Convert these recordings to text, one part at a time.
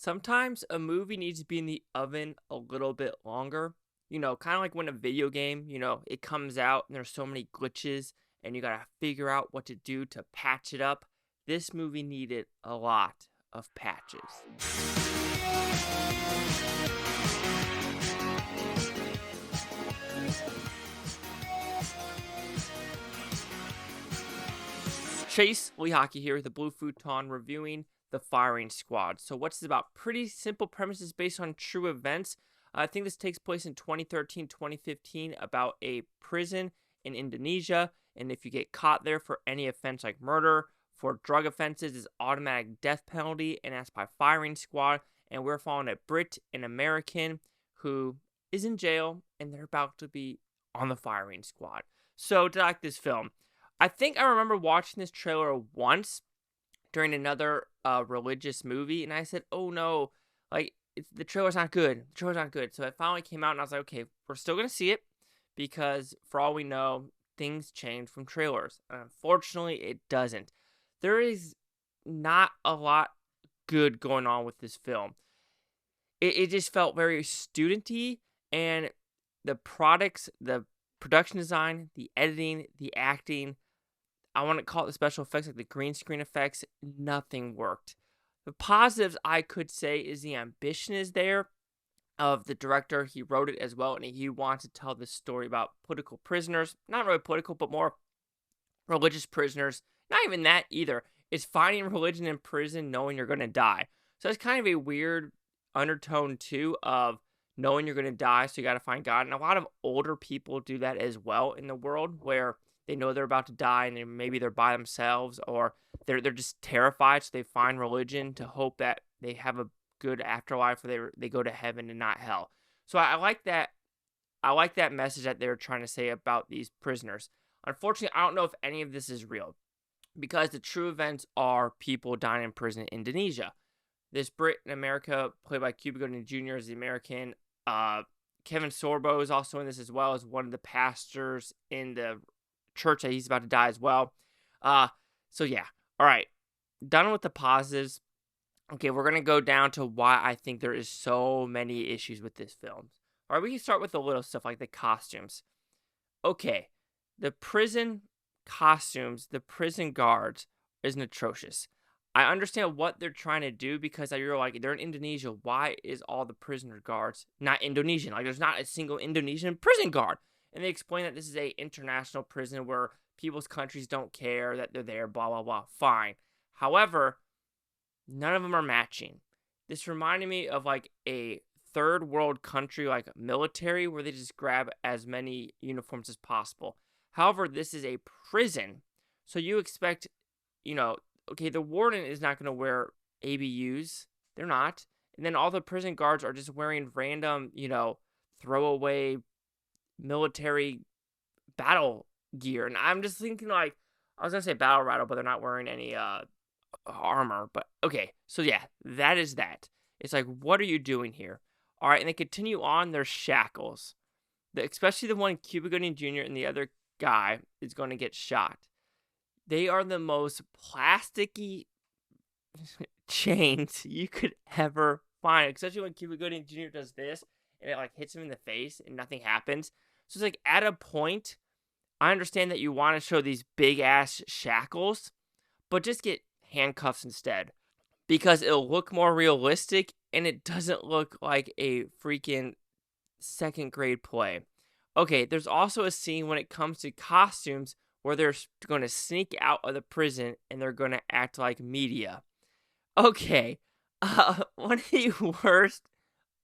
Sometimes a movie needs to be in the oven a little bit longer. Kind of like when a video game, it comes out and there's so many glitches and you got to figure out what to do to patch it up. This movie needed a lot of patches. Chase Lee Hockey here, the Blue Futon, reviewing The Firing Squad. So what's this about? Pretty simple premises based on true events. I think this takes place in 2013, 2015 about a prison in Indonesia. And if you get caught there for any offense like murder, for drug offenses, is automatic death penalty, and that's by firing squad. And we're following a Brit, an American, who is in jail, and they're about to be on the firing squad. So to like this film, I think I remember watching this trailer once during another religious movie, and I said, "Oh no, the trailer's not good. The trailer's not good." So it finally came out, and I was like, "Okay, we're still gonna see it because for all we know, things change from trailers." And unfortunately, it doesn't. There is not a lot good going on with this film. It just felt very studenty, and the products, the production design, the editing, the acting, I want to call it the special effects, like the green screen effects, nothing worked. The positives I could say is the ambition is there of the director. He wrote it as well, and he wants to tell this story about political prisoners. Not really political, but more religious prisoners. Not even that either. It's finding religion in prison knowing you're going to die. So it's kind of a weird undertone, too, of knowing you're going to die, so you got to find God. And a lot of older people do that as well in the world, where they know they're about to die and maybe they're by themselves, or they're just terrified, so they find religion to hope that they have a good afterlife, or they go to heaven and not hell. So I like that. I like that message that they're trying to say about these prisoners. Unfortunately, I don't know if any of this is real, because the true events are people dying in prison in Indonesia. This Brit in America, played by Cuba Gooding Jr., is the American. Kevin Sorbo is also in this as well as one of the pastors in the church that he's about to die as well. So yeah. All right. Done with the positives. Okay, we're going to go down to why I think there is so many issues with this film. All right, we can start with the little stuff like the costumes. Okay, the prison costumes, the prison guards isn't atrocious. I understand what they're trying to do, because you're like, they're in Indonesia. Why is all the prisoner guards not Indonesian? Like, there's not a single Indonesian prison guard. And they explain that this is a international prison where people's countries don't care that they're there, blah, blah, blah. Fine. However, none of them are matching. This reminded me of like a third world country, like military, where they just grab as many uniforms as possible. However, this is a prison. So you expect, okay, the warden is not going to wear ABUs. They're not. And then all the prison guards are just wearing random, throwaway military battle gear. And I'm just thinking, like, I was going to say battle rattle, but they're not wearing any armor. But okay, so yeah, that is that. It's like, what are you doing here? All right, and they continue on their shackles. Especially the one Cuba Gooding Jr. and the other guy is going to get shot. They are the most plasticky chains you could ever find, especially when Cuba Gooding Jr. does this and it like hits him in the face and nothing happens. So it's like, at a point, I understand that you want to show these big ass shackles, but just get handcuffs instead, because it'll look more realistic and it doesn't look like a freaking second grade play. Okay, there's also a scene when it comes to costumes where they're going to sneak out of the prison and they're going to act like media. Okay, one of the worst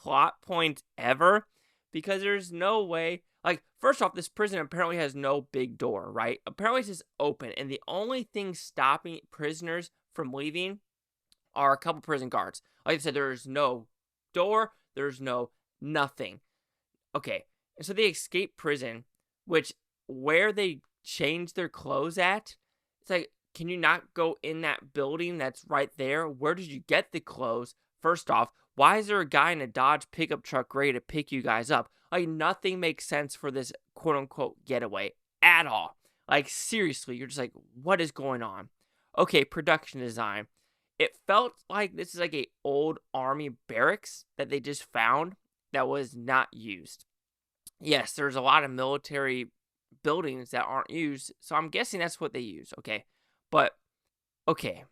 plot points ever, because there's no way. Like, first off, this prison apparently has no big door, right? Apparently it's just open, and the only thing stopping prisoners from leaving are a couple prison guards. Like I said, there's no door, there's no nothing. Okay, and so they escape prison, which where they change their clothes at, it's like, can you not go in that building that's right there? Where did you get the clothes? First off, why is there a guy in a Dodge pickup truck ready to pick you guys up? Like, nothing makes sense for this quote-unquote getaway at all. Like, seriously, you're just like, what is going on? Okay, production design. It felt like this is like a old army barracks that they just found that was not used. Yes, there's a lot of military buildings that aren't used, so I'm guessing that's what they use, okay? But, okay,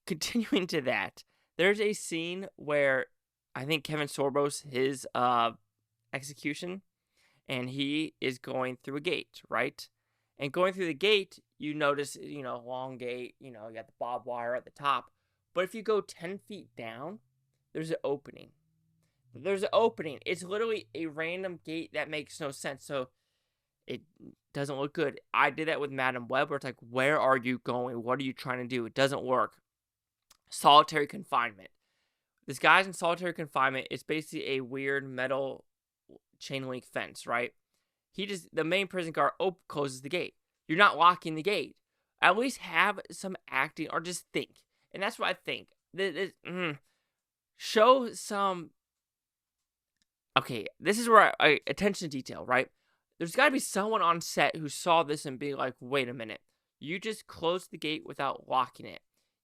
continuing to that, there's a scene where I think Kevin Sorbo's his execution, and he is going through a gate, right? And going through the gate, you notice, long gate, you got the barbed wire at the top. But if you go 10 feet down, there's an opening. It's literally a random gate that makes no sense. So it doesn't look good. I did that with Madam Web, where it's like, where are you going? What are you trying to do? It doesn't work. Solitary confinement. This guy's in solitary confinement. It's basically a weird metal chain link fence, right? The main prison guard closes the gate. You're not locking the gate. At least have some acting or just think. And that's what I think. Show some. Okay, this is where attention to detail, right? There's got to be someone on set who saw this and be like, wait a minute. You just closed the gate without locking it.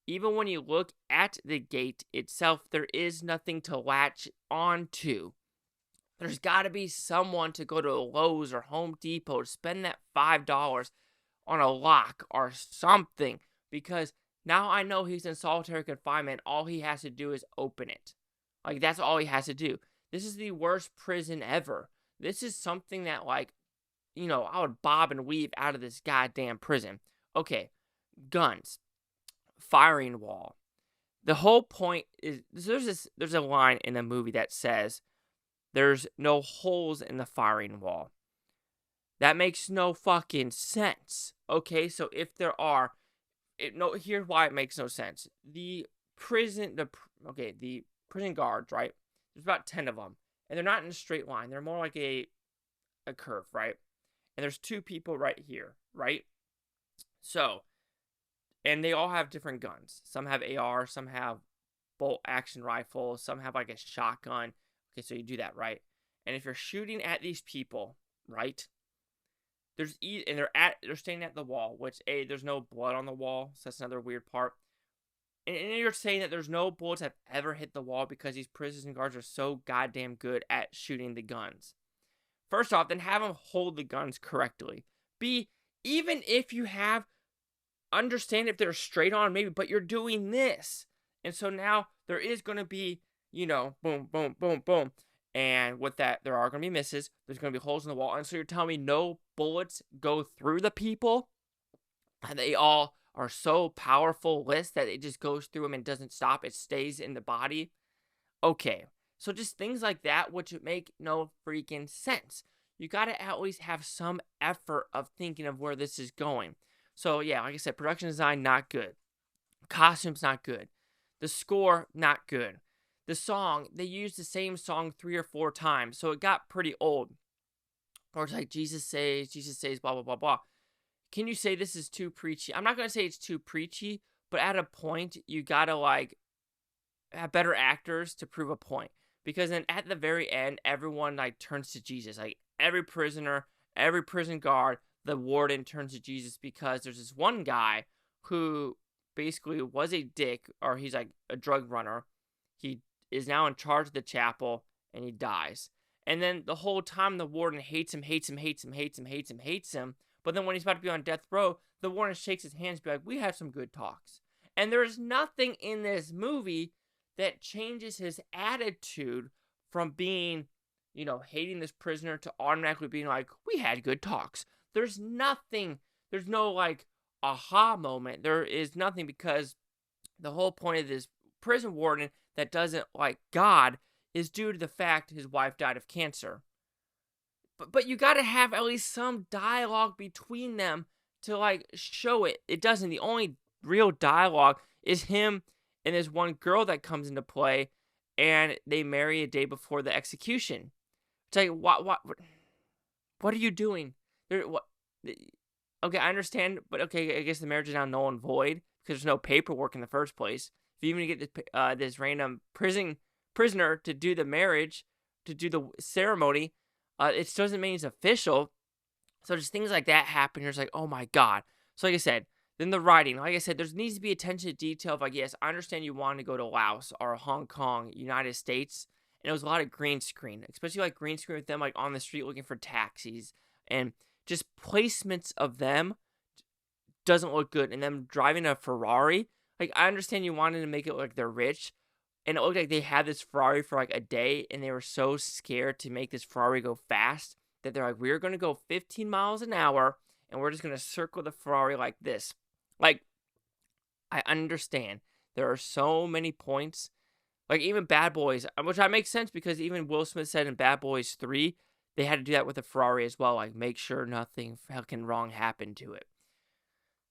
Even when you look at the gate itself, there is nothing to latch onto. There's got to be someone to go to Lowe's or Home Depot to spend that $5 on a lock or something. Because now I know he's in solitary confinement. All he has to do is open it. Like, that's all he has to do. This is the worst prison ever. This is something that, I would bob and weave out of this goddamn prison. Okay, guns. Firing wall. The whole point is, there's a line in the movie that says, there's no holes in the firing wall. That makes no fucking sense. Okay, so if there are, here's why it makes no sense. The prison guards, right? There's about 10 of them, and they're not in a straight line. They're more like a curve, right? And there's 2 people right here, right? So, and they all have different guns. Some have AR, some have bolt action rifles, some have like a shotgun. Okay, so you do that, right? And if you're shooting at these people, right? They're standing at the wall, which there's no blood on the wall, so that's another weird part. And you're saying that there's no bullets that have ever hit the wall because these prison guards are so goddamn good at shooting the guns. First off, then have them hold the guns correctly. B, even if you understand if they're straight on, maybe, but you're doing this. And so now there is going to be, boom, boom, boom, boom. And with that, there are going to be misses. There's going to be holes in the wall. And so you're telling me no bullets go through the people? And they all are so powerful that it just goes through them and doesn't stop. It stays in the body. Okay. So just things like that, which make no freaking sense. You got to at least have some effort of thinking of where this is going. So yeah, like I said, production design, not good. Costumes, not good. The score, not good. The song, they used the same song 3 or 4 times, so it got pretty old. Or it's like, Jesus says, blah, blah, blah, blah. Can you say this is too preachy? I'm not going to say it's too preachy, but at a point, you got to, have better actors to prove a point. Because then at the very end, everyone, turns to Jesus. Every prisoner, every prison guard, the warden turns to Jesus because there's this one guy who basically was a dick, or he's a drug runner. He is now in charge of the chapel, and he dies. And then the whole time the warden hates him. But then when he's about to be on death row, the warden shakes his hands and be like, we have some good talks. And there's nothing in this movie that changes his attitude from being, hating this prisoner to automatically being like, we had good talks. There's nothing. There's no, aha moment. There is nothing, because the whole point of this prison warden that doesn't like God is due to the fact his wife died of cancer. But you got to have at least some dialogue between them to show it. It doesn't. The only real dialogue is him and this one girl that comes into play, and they marry a day before the execution. It's like, what are you doing? Okay, I understand, but okay, I guess the marriage is now null and void because there's no paperwork in the first place. If you even get this random prisoner to do the marriage, to do the ceremony, it still doesn't mean it's official. So just things like that happen. You're just like, oh my God. So like I said, Then the writing, like I said, there needs to be attention to detail. Of like, yes, I understand you want to go to Laos or Hong Kong, United States, and it was a lot of green screen, especially like green screen with them like on the street looking for taxis and just placements of them doesn't look good. And them driving a Ferrari, like I understand you wanted to make it look like they're rich, and it looked like they had this Ferrari for like a day, and they were so scared to make this Ferrari go fast that they're like, we're gonna go 15 miles an hour, and we're just gonna circle the Ferrari like this. Like, I understand there are so many points, like even Bad Boys, which that makes sense because even Will Smith said in Bad Boys 3, they had to do that with the Ferrari as well, like make sure nothing fucking wrong happened to it.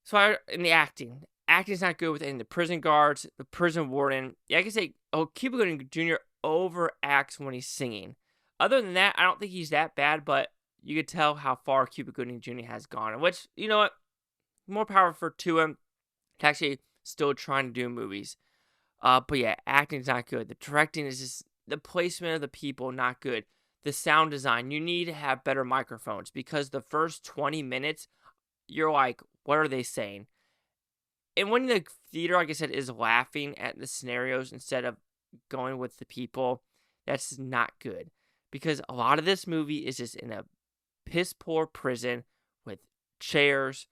So in the acting's not good with any of the prison guards, the prison warden. Yeah, I can say, Cuba Gooding Jr. overacts when he's singing. Other than that, I don't think he's that bad, but you could tell how far Cuba Gooding Jr. has gone, which, you know what, more power to him to actually still trying to do movies. But yeah, acting's not good. The directing is just, the placement of the people, not good. The sound design, you need to have better microphones because the first 20 minutes, you're like, what are they saying? And when the theater, like I said, is laughing at the scenarios instead of going with the people, that's not good. Because a lot of this movie is just in a piss poor prison with chairs.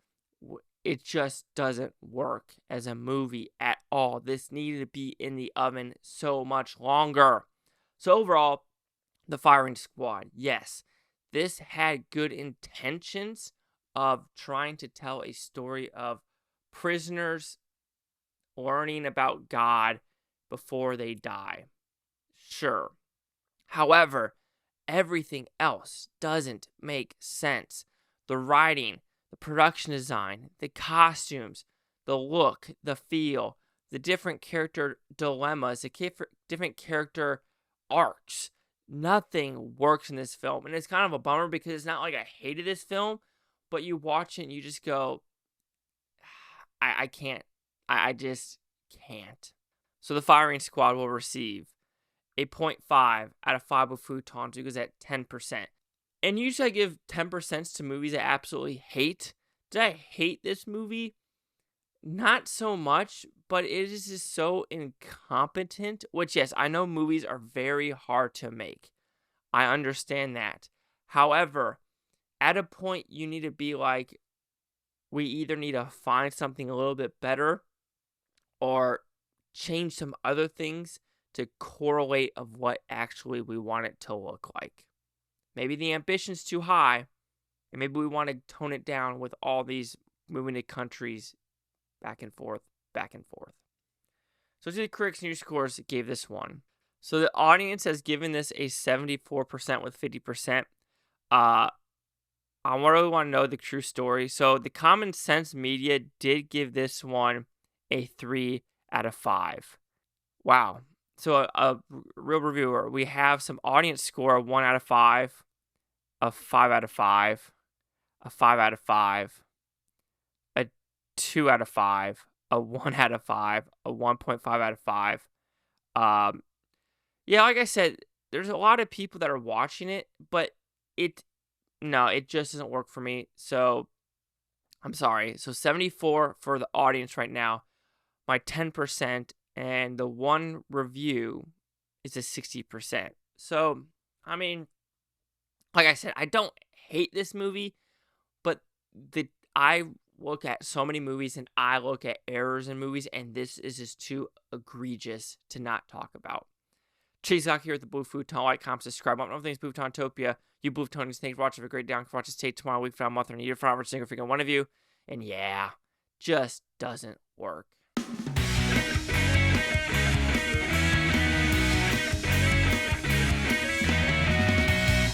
It just doesn't work as a movie at all. This needed to be in the oven so much longer. So overall, The Firing Squad, yes, this had good intentions of trying to tell a story of prisoners learning about God before they die. Sure. However, everything else doesn't make sense. The writing, the production design, the costumes, the look, the feel, the different character dilemmas, the different character arcs. Nothing works in this film. And it's kind of a bummer because it's not like I hated this film, but you watch it and you just go, I can't. I just can't. So The Firing Squad will receive a 0.5 out of 5 with Futon, because at 10%. And usually I give 10% to movies I absolutely hate. Did I hate this movie? Not so much, but it is just so incompetent. Which, yes, I know movies are very hard to make. I understand that. However, at a point you need to be like, we either need to find something a little bit better or change some other things to correlate of what actually we want it to look like. Maybe the ambition's too high, and maybe we want to tone it down with all these moving to countries back and forth, back and forth. So to the critics' new scores gave this one. So the audience has given this a 74% with 50%. I really want to know the true story. So the Common Sense Media did give this one a 3 out of 5. Wow. So a real reviewer, we have some audience score of 1 out of 5, a 5 out of 5, a 5 out of 5, a 2 out of 5, a 1 out of 5, a 1.5 out of 5. Yeah, like I said, there's a lot of people that are watching it, but it just doesn't work for me. So I'm sorry. So 74 for the audience right now, my 10%, and the one review is a 60%. So, I mean, like I said, I don't hate this movie, but I look at so many movies and I look at errors in movies, and this is just too egregious to not talk about. Chey here with the Blue Futon. Like, comment, subscribe. I'm things Bluetonian. You Blue Futonians, thanks for watching. Have a great day. Watch us take tomorrow, week from month, or a year from every single freaking one of you. And yeah, just doesn't work.